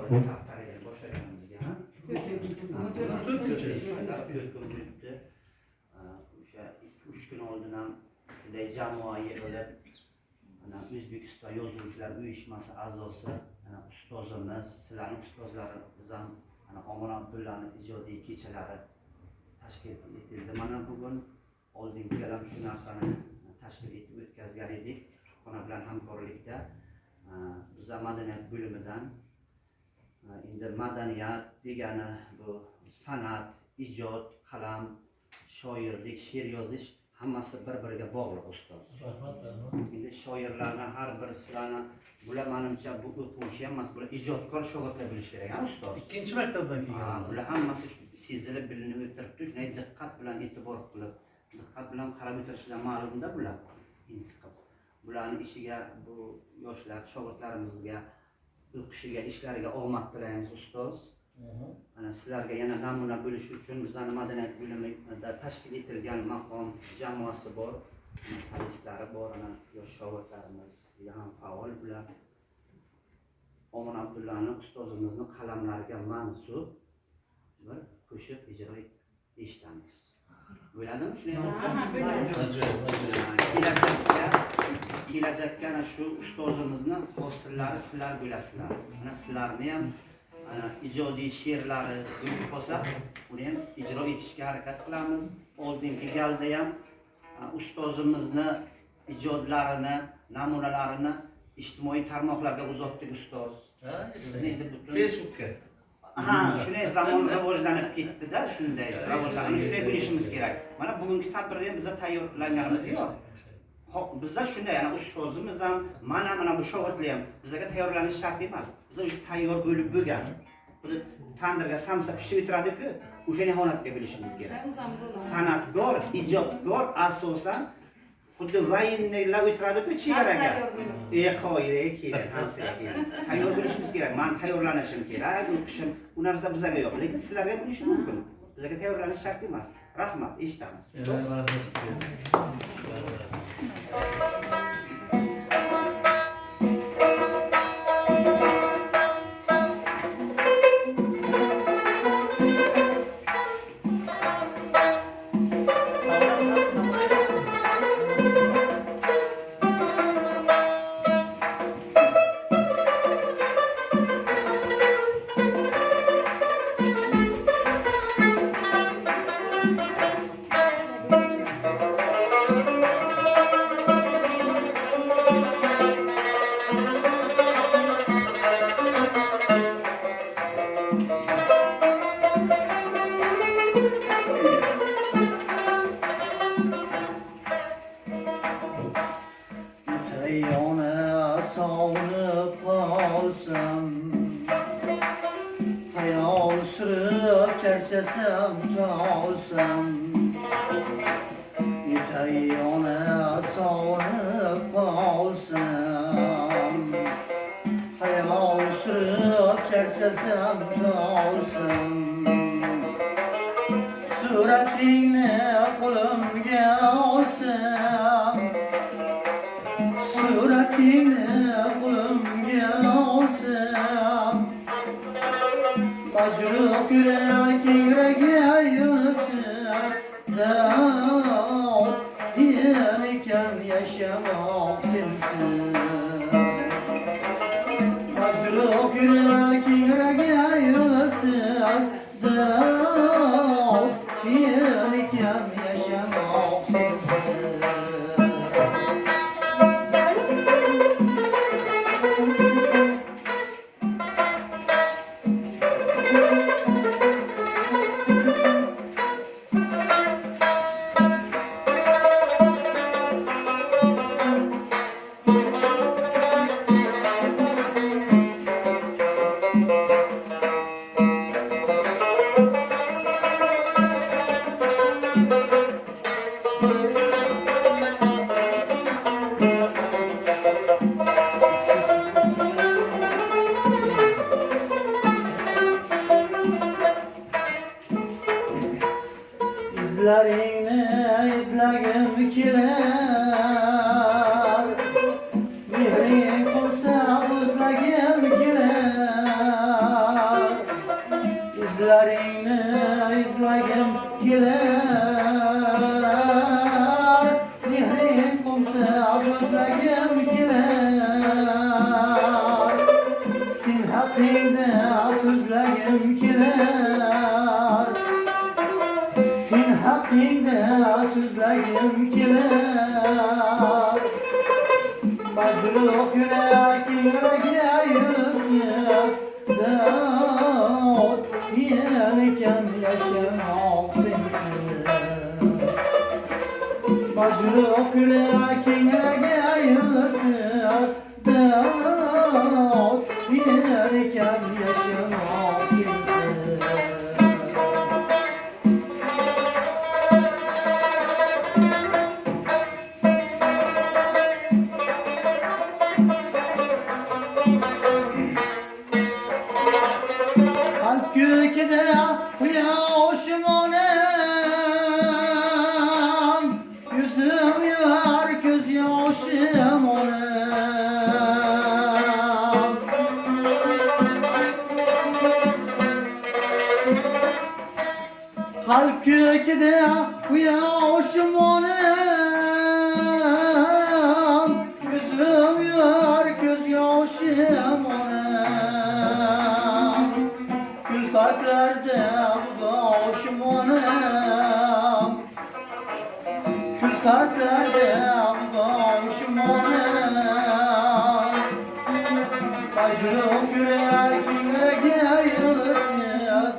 oxirida taxtariga boshlaganimizga ham 4 kun o'tdi. O'sha 2-3 kun oldin ham shunday jamoa yig'ilib, ana O'zbekiston Yozuvchilar uyushmasi a'zosi, ana ustozimiz, sizlarning ustozlaringiz ham ana Omon Abdullaning ijodiy kechalari tashkil etildi. Mana bugun oldingi ham shu narsani tashkil etib o'tkazgan edik. Kutubxona bilan hamkorlikda biz madaniyat bo'limidan endi madaniyat degani bu san'at, ijod, qalam, shoirlik, she'r yozish hammasi bir-biriga bog'liq ustoz. Endi shoirlarning har birisilarni bular menimcha bu o'quvchi emas, bular ijodkor shogirdlar bo'lishi kerak, ha ustoz. Ikkinchi maktabdan kelgan. Bular hammasi sezilib, bilinib o'tiribdi, shunday diqqat bilan e'tibor qilib, diqqat bilan qarab o'tirishlar ma'lumda bular. Bularning ishiga, bu yoshlar shogirdlarimizga o'qishiga, ishlariga omad tilaymiz ustoz. Ana sizlarga yana namuna bo'lish uchun bizning madaniyat bo'limida tashkil etilgan maqom jamoasi bor, solistlari bor, ana yosh shogirdlarimiz, ham faol bular. Omon Abdullaning ustozimizning qalamlariga mansub bir qo'shiq ijro eshitamiz. Bo'ladimi shunday? Kelajakka shu ustozimizni hosillari sizlar bo'lasizlar. Mana sizlarni ham ijodiy she'rlari bo'lib qolsa, uni ham ijro etishga harakat qilamiz. Oldingi galda ham ustozimizni ijodlarini, namunalarini ijtimoiy tarmoqlarga uzatdik ustoz. Sizni endi butun Facebookka. Shunday zamon rivojlanib ketdi-da, shunday rivojlanib, shunday bo'lishimiz kerak. Mana bugungi tadbirda ham biz tayyorlanganimiz yo'q. Bizda shunday, yana ustozimiz ham, mana bu shogirdlar ham bizga tayyorlanish shart emas. Biz o'sha tayyor bo'lib bo'lgan. Bir tandirga samsa pishib o'tiradi-ku, o'shani holatga bilishimiz kerak. San'atkor, ijodkor asosan xuddi vayinlar o'tiradi-ku chegaraga. Qoyil kerak, hamsa kerak. Tayyor bo'lishimiz kerak. Men tayyorlanishim kerak, o'qishim, u narsa bizga yo'q, lekin sizlarga bo'lishi mumkin. Bizga tayyorlanish shart emas. Rahmat, eshitamiz. Hayal sürüp çerçesem talsam, Yetay ona sağınıp kalsam. Hayal sürüp çerçesem talsam, suretini kulümge alsam, suretini kulümge alsam. Acılık yürek yüreğe yunusuz dağ, yeniden yaşamak sensiz. Acılık yürek yüreğe yunusuz dağ, yeniden yaşamak sensiz. İzlerini izlegim kiler, mihri olsa özlegim kiler. izlerini izlagim kelar mehrin kumsa özlagim kelar sen haqingda so'zlagim kelar sen haqingda so'zlagim kelar majruh yuraginga yo'lsiz dod yenikan yashamoq sensiz majruh yuraginga yo'lsiz dod yenikan yashamoq sensiz Gökde uyaşım onem yüzüm yar göz yaşım onem kalp gökde uyaşım onem yüzüm yar göz yaşım onem külfatlerde başım onam külfatlerde başım onam Başım yüreğine yılsız